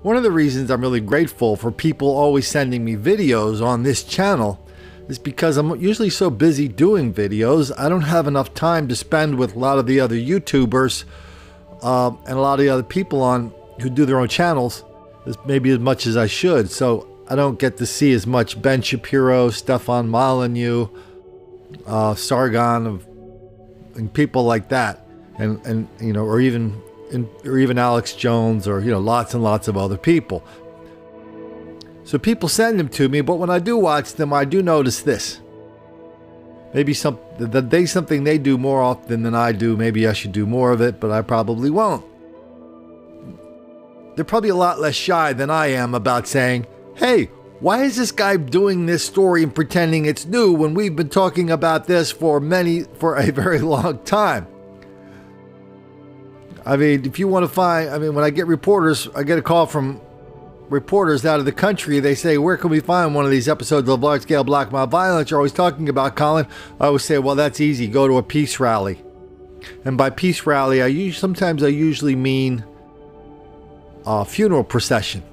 One of the reasons I'm really grateful for people always sending me videos on this channel is because I'm usually so busy doing videos, I don't have enough time to spend with a lot of the other YouTubers and a lot of the other people on who do their own channels, maybe as much as I should. So I don't get to see as much Ben Shapiro, Stefan Molyneux, Sargon, and people like that, and you know, or even Alex Jones, or you know, lots and lots of other people. So people send them to me, but when I do watch them, I do notice this. Maybe something they do more often than I do. Maybe I should do more of it, but I probably won't. They're probably a lot less shy than I am about saying, hey, why is this guy doing this story and pretending it's new when we've been talking about this for a very long time? I mean, if you want to find, when I get reporters, I get a call from reporters out of the country. They say, where can we find one of these episodes of large-scale black mob violence you're always talking about, Colin? I always say, well, that's easy. Go to a peace rally. And by peace rally, sometimes I usually mean a funeral procession.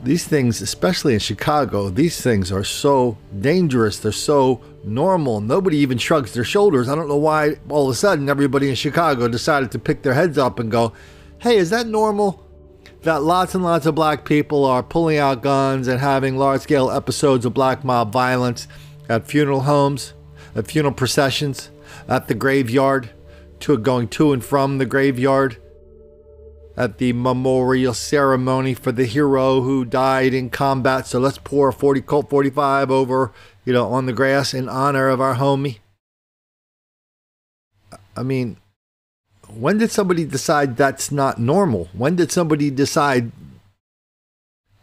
These things, especially in Chicago, these things are so dangerous. They're so normal. Nobody even shrugs their shoulders. I don't know why all of a sudden everybody in Chicago decided to pick their heads up and go, hey, is that normal that lots and lots of black people are pulling out guns and having large-scale episodes of black mob violence at funeral homes, at funeral processions, at the graveyard, going to and from the graveyard, at the memorial ceremony for the hero who died in combat? So let's pour a Colt 45 over, on the grass in honor of our homie. I mean, when did somebody decide that's not normal? When did somebody decide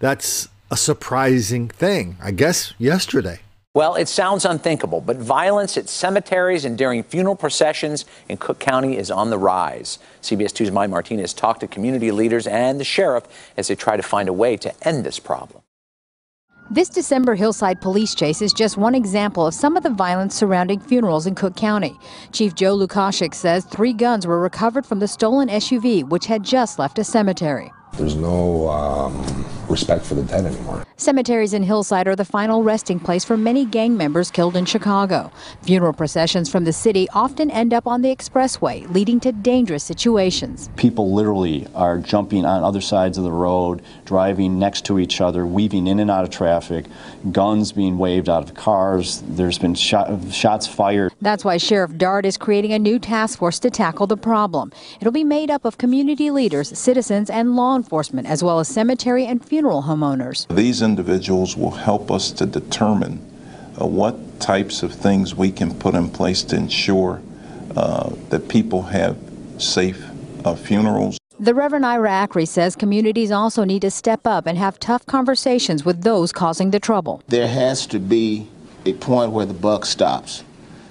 that's a surprising thing? I guess yesterday. Well, it sounds unthinkable, but violence at cemeteries and during funeral processions in Cook County is on the rise. CBS 2's Mike Martinez talked to community leaders and the sheriff as they try to find a way to end this problem. This December hillside police chase is just one example of some of the violence surrounding funerals in Cook County. Chief Joe Lukashik says 3 guns were recovered from the stolen SUV, which had just left a cemetery. There's no respect for the dead anymore. Cemeteries in Hillside are the final resting place for many gang members killed in Chicago. Funeral processions from the city often end up on the expressway, leading to dangerous situations. People literally are jumping on other sides of the road, driving next to each other, weaving in and out of traffic, guns being waved out of cars. There's been shots fired. That's why Sheriff Dart is creating a new task force to tackle the problem. It'll be made up of community leaders, citizens, and law enforcement, as well as cemetery and funeral homeowners. These individuals will help us to determine what types of things we can put in place to ensure that people have safe funerals. The Reverend Ira Ackery says communities also need to step up and have tough conversations with those causing the trouble. There has to be a point where the buck stops.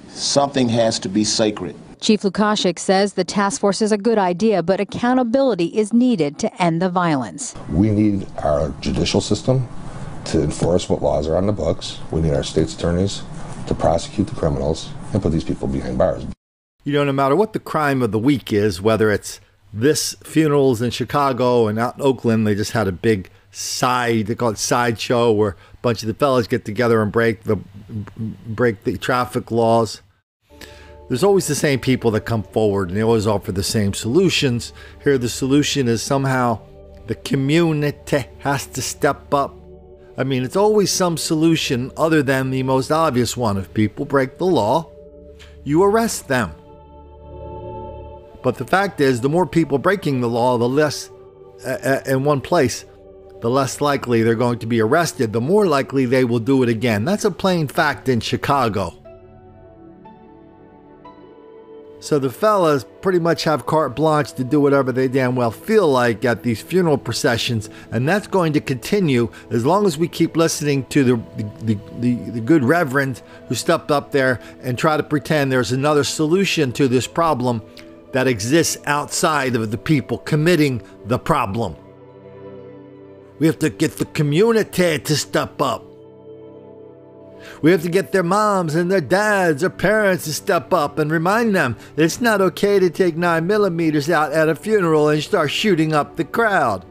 Something has to be sacred. Chief Lukashik says the task force is a good idea, but accountability is needed to end the violence. We need our judicial system to enforce what laws are on the books. We need our state's attorneys to prosecute the criminals and put these people behind bars. No matter what the crime of the week is, whether it's this funerals in Chicago and out in Oakland, they just had a big they call it sideshow, where a bunch of the fellas get together and break the traffic laws. There's always the same people that come forward, and they always offer the same solutions. Here, the solution is somehow the community has to step up. I mean, it's always some solution other than the most obvious one. If people break the law, you arrest them. But the fact is, the more people breaking the law, the less, in one place, the less likely they're going to be arrested. The more likely they will do it again. That's a plain fact in Chicago. So the fellas pretty much have carte blanche to do whatever they damn well feel like at these funeral processions, and that's going to continue as long as we keep listening to the good reverend who stepped up there and try to pretend there's another solution to this problem that exists outside of the people committing the problem. We have to get the community to step up. We have to get their moms and their dads or parents to step up and remind them it's not okay to take 9mm out at a funeral and start shooting up the crowd.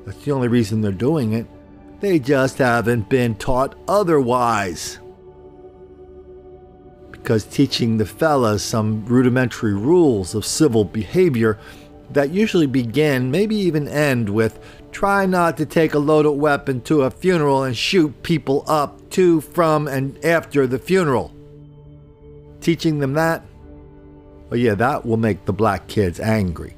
That's the only reason they're doing it. They just haven't been taught otherwise. Because teaching the fellas some rudimentary rules of civil behavior that usually begin, maybe even end with, try not to take a loaded weapon to a funeral and shoot people up to, from, and after the funeral. Teaching them that, oh yeah, that will make the black kids angry.